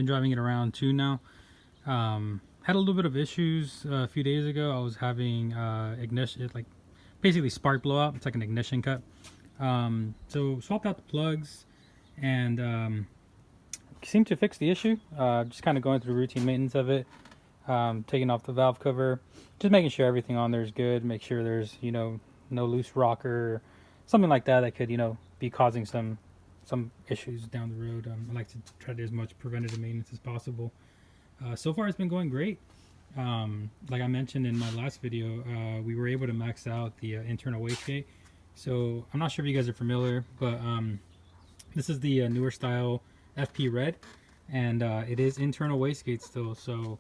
been driving it around too now. Had a little bit of issues a few days ago. I was having ignition, like basically spark blowout. It's like an ignition cut. So swapped out the plugs and seemed to fix the issue. Just kind of going through routine maintenance of it, taking off the valve cover, just making sure everything on there is good. Make sure there's no loose rocker, something like that that could be causing some issues down the road. I like to try to do as much preventative maintenance as possible. So far it's been going great. Like I mentioned in my last video, we were able to max out the internal wastegate. So I'm not sure if you guys are familiar, but this is the newer style FP Red, and it is internal wastegate still. So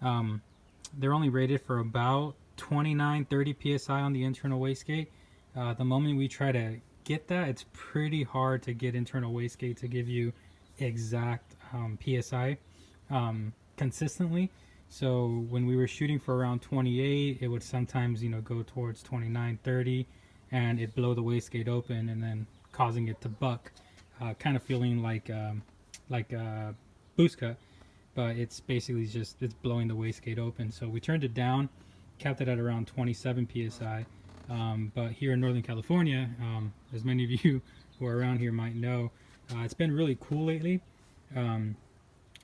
they're only rated for about 29-30 psi on the internal wastegate. The moment we try to get that, it's pretty hard to get internal wastegate to give you exact psi consistently. So when we were shooting for around 28, it would sometimes go towards 29-30, and it'd blow the wastegate open and then causing it to buck, kind of feeling like a boost cut, but it's basically just it's blowing the wastegate open. So we turned it down, kept it at around 27 psi. But here in Northern California, as many of you who are around here might know, it's been really cool lately.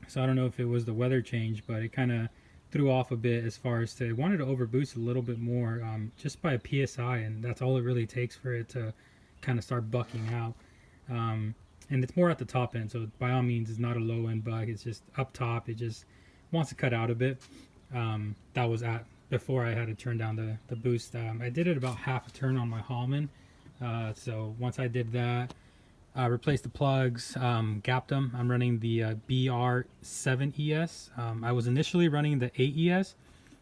So I don't know if it was the weather change, but it kind of threw off a bit as far as to wanted to overboost a little bit more, just by a psi, and that's all it really takes for it to kind of start bucking out. And it's more at the top end, so by all means it's not a low end buck, it's just up top. It just wants to cut out a bit. That was at before I had to turn down the boost. I did it about half a turn on my Hallman. So once I did that, I replaced the plugs, gapped them. I'm running the BR7ES. I was initially running the 8ES.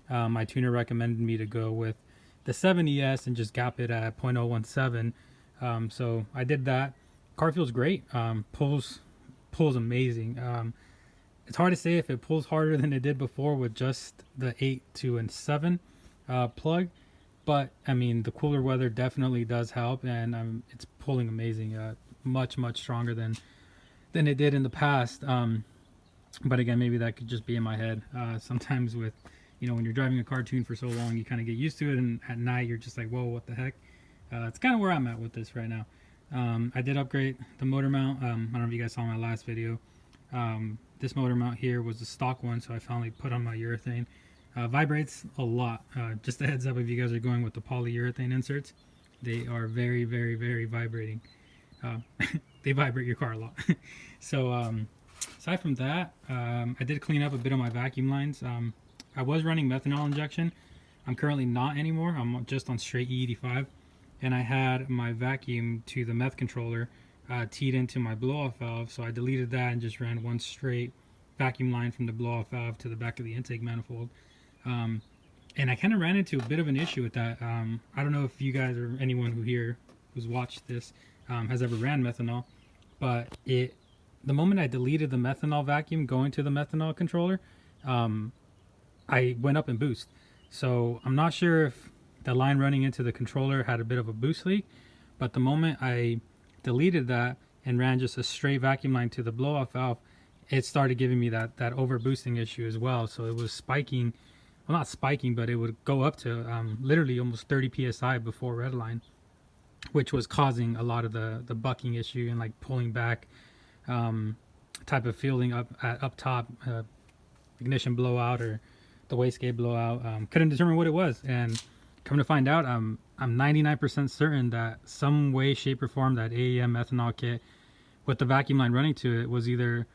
My tuner recommended me to go with the 7ES and just gap it at 0.017. So I did that. Car feels great. Pulls amazing. It's hard to say if it pulls harder than it did before with just the 8, 2, and 7 plug, but I mean the cooler weather definitely does help, and it's pulling amazing. Much stronger than it did in the past. But again, maybe that could just be in my head. Sometimes with when you're driving a car tuned for so long, you kind of get used to it, and at night you're just like, whoa, what the heck. It's kind of where I'm at with this right now. I did upgrade the motor mount. I don't know if you guys saw my last video. This motor mount here was the stock one, so I finally put on my urethane. Vibrates a lot. Just a heads up, if you guys are going with the polyurethane inserts, they are very vibrating. They vibrate your car a lot. So aside from that, I did clean up a bit of my vacuum lines. I was running methanol injection. I'm currently not anymore. I'm just on straight E85. And I had my vacuum to the meth controller teed into my blow-off valve, so I deleted that and just ran one straight vacuum line from the blow-off valve to the back of the intake manifold. And I kind of ran into a bit of an issue with that. I don't know if you guys or anyone who's watched this has ever ran methanol, but the moment I deleted the methanol vacuum going to the methanol controller, I went up in boost. So I'm not sure if the line running into the controller had a bit of a boost leak, but the moment I deleted that and ran just a straight vacuum line to the blow-off valve, it started giving me that overboosting issue as well. So it was spiking, well, not spiking, but it would go up to literally almost 30 psi before redline, which was causing a lot of the bucking issue and like pulling back type of feeling up top, ignition blowout or the wastegate blowout. Couldn't determine what it was, and come to find out, I'm 99% certain that some way, shape, or form that AEM methanol kit with the vacuum line running to it was either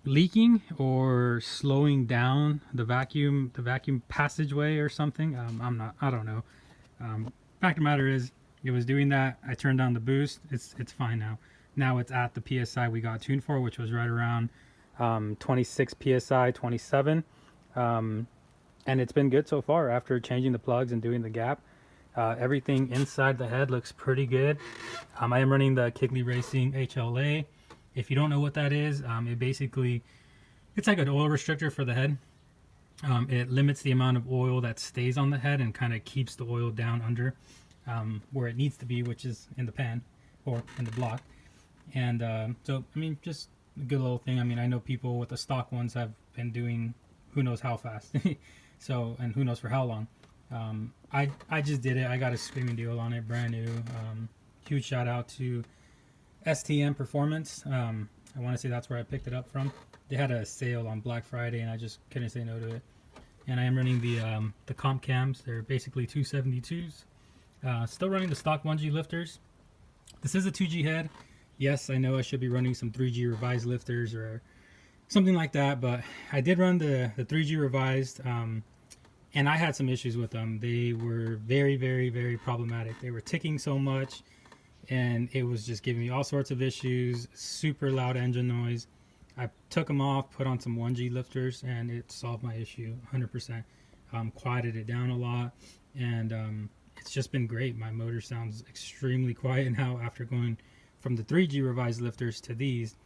leaking or slowing down the vacuum passageway or something. I don't know. Fact of the matter is, it was doing that. I turned down the boost. It's fine now. Now it's at the PSI we got tuned for, which was right around 26 PSI, 27. And it's been good so far after changing the plugs and doing the gap. Everything inside the head looks pretty good. I am running the Kigley Racing HLA. If you don't know what that is, it's like an oil restrictor for the head. It limits the amount of oil that stays on the head and kind of keeps the oil down under where it needs to be, which is in the pan or in the block. And so, I mean, just a good little thing. I mean, I know people with the stock ones have been doing who knows how fast. So, and who knows for how long. I just did it. I got a screaming deal on it, brand new. Huge shout out to STM Performance. I want to say that's where I picked it up from. They had a sale on Black Friday, and I just couldn't say no to it. And I am running the comp cams. They're basically 272s. Still running the stock 1G lifters. This is a 2G head. Yes, I know I should be running some 3G revised lifters or something like that, but I did run the 3G revised, and I had some issues with them. They were very, very, very problematic. They were ticking so much, and it was just giving me all sorts of issues, super loud engine noise. I took them off, put on some 1G lifters, and it solved my issue 100%. Quieted it down a lot, and it's just been great. My motor sounds extremely quiet now after going from the 3G revised lifters to these.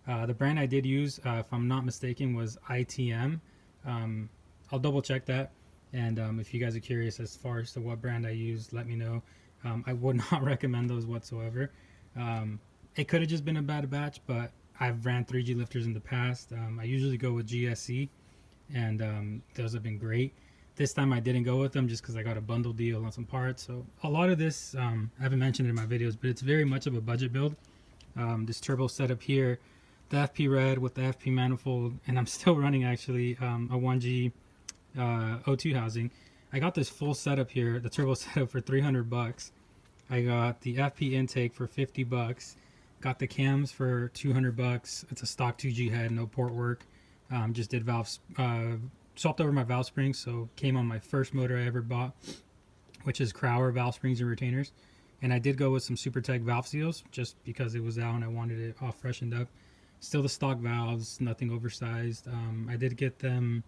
The brand I did use, if I'm not mistaken, was ITM. I'll double check that, and if you guys are curious as far as to what brand I used, let me know. I would not recommend those whatsoever. It could have just been a bad batch, but I've ran 3G lifters in the past. I usually go with GSE, and those have been great. This time I didn't go with them just because I got a bundle deal on some parts. So a lot of this, I haven't mentioned it in my videos, but it's very much of a budget build. This turbo setup here, the FP Red with the FP manifold, and I'm still running actually a 1G O2 housing. I got this full setup here, the turbo setup, for 300 bucks. I got the FP intake for 50 bucks. Got the cams for 200 bucks. It's a stock 2G head, no port work. Just did valves, swapped over my valve springs, so came on my first motor I ever bought, which is Crowder valve springs and retainers. And I did go with some SuperTech valve seals just because it was out and I wanted it all freshened up. Still the stock valves, nothing oversized. I did get them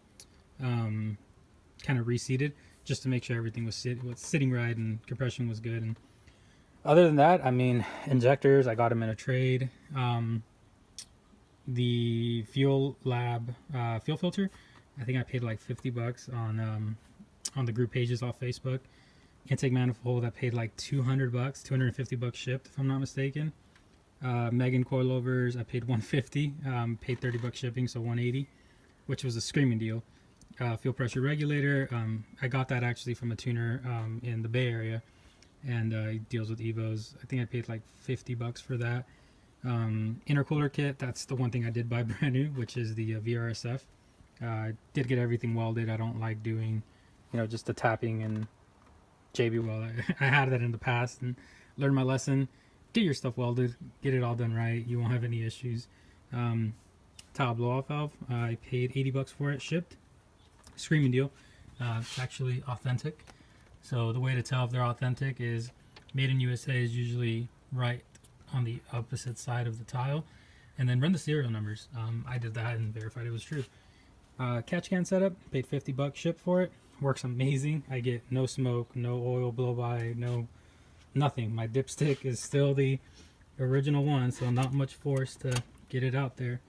kind of reseated just to make sure everything was sitting right and compression was good. And other than that, I mean, injectors, I got them in a trade. The Fuel Lab fuel filter, I think I paid like 50 bucks on the group pages off Facebook. Intake manifold, I paid like 200 bucks, 250 bucks shipped if I'm not mistaken. Megan coilovers, I paid 150, paid 30 bucks shipping, so 180, which was a screaming deal. Fuel pressure regulator, I got that actually from a tuner in the Bay Area, and he deals with Evos. I think I paid like 50 bucks for that. Intercooler kit, that's the one thing I did buy brand new, which is the VRSF. I did get everything welded. I don't like doing, just the tapping and JB weld. I had that in the past and learned my lesson. Get your stuff welded, get it all done right. You won't have any issues. Tile blow off valve, I paid 80 bucks for it, shipped. Screaming deal. It's actually authentic. So the way to tell if they're authentic is made in USA is usually right on the opposite side of the tile, and then run the serial numbers. I did that and verified it was true. Catch can setup, paid 50 bucks shipped for it. Works amazing. I get no smoke, no oil blow by, nothing. My dipstick is still the original one, so not much force to get it out there.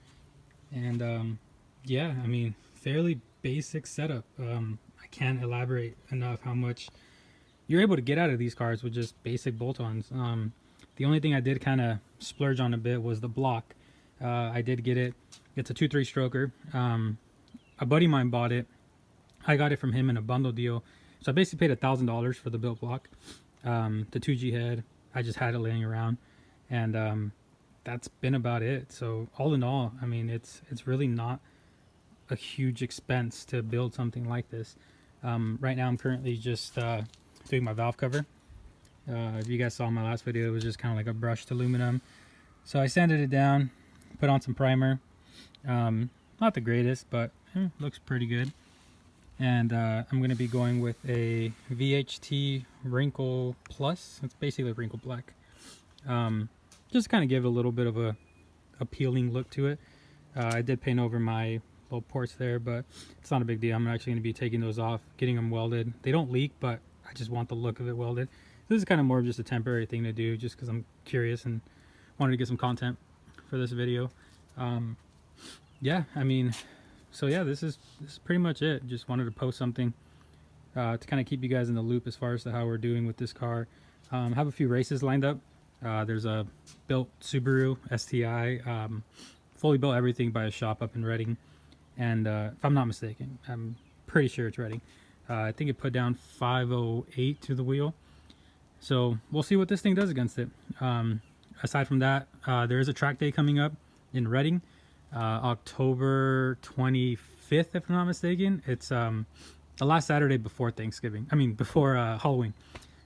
And yeah, I mean, fairly basic setup. I can't elaborate enough how much you're able to get out of these cars with just basic bolt-ons. The only thing I did kind of splurge on a bit was the block. I did get it. It's a 2.3 stroker. A buddy of mine bought it. I got it from him in a bundle deal. So I basically paid $1,000 for the built block. The 2G head, I just had it laying around. And that's been about it. So all in all, I mean, it's really not a huge expense to build something like this. Right now I'm currently just doing my valve cover. If you guys saw my last video, it was just kind of like a brushed aluminum. So I sanded it down, put on some primer. Not the greatest, but looks pretty good. And I'm going to be going with a VHT Wrinkle Plus. It's basically Wrinkle Black. Just kind of give it a little bit of a appealing look to it. I did paint over my little ports there, but it's not a big deal. I'm actually going to be taking those off, getting them welded. They don't leak, but I just want the look of it welded. This is kind of more of just a temporary thing to do, just because I'm curious and wanted to get some content for this video. Yeah, I mean, so yeah, this is pretty much it. Just wanted to post something to kind of keep you guys in the loop as far as to how we're doing with this car. Have a few races lined up. There's a built Subaru STI fully built everything by a shop up in Reading, and if I'm not mistaken, I'm pretty sure it's Reading. I think it put down 508 to the wheel, so we'll see what this thing does against it. Aside from that, there is a track day coming up in Reading, October 25th, if I'm not mistaken. It's the last Saturday before Thanksgiving. I mean, before Halloween.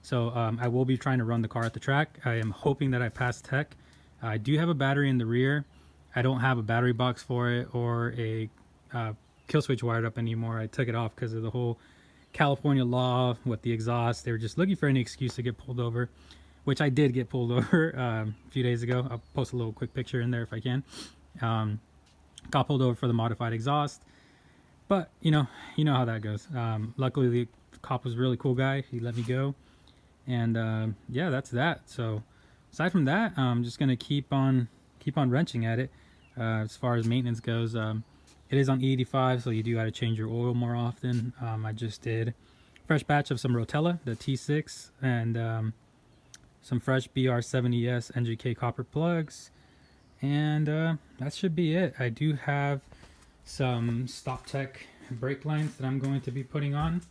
So I will be trying to run the car at the track. I am hoping that I pass tech. I do have a battery in the rear. I don't have a battery box for it or a kill switch wired up anymore. I took it off because of the whole California law with the exhaust. They were just looking for any excuse to get pulled over, which I did get pulled over a few days ago. I'll post a little quick picture in there if I can. Got pulled over for the modified exhaust, but you know how that goes. Luckily the cop was a really cool guy. He let me go, and yeah, that's that. So aside from that, I'm just gonna keep on wrenching at it. As far as maintenance goes, it is on E85, so you do got to change your oil more often. I just did a fresh batch of some Rotella, the T6, and some fresh BR70S NGK copper plugs, and that should be it. I do have some Stop Tech brake lines that I'm going to be putting on,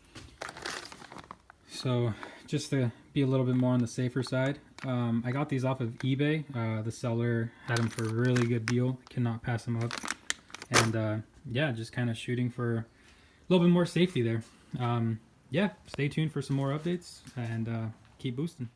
so just to be a little bit more on the safer side. I got these off of eBay. The seller had them for a really good deal. Cannot pass them up. And yeah, just kind of shooting for a little bit more safety there. Yeah, stay tuned for some more updates, and keep boosting.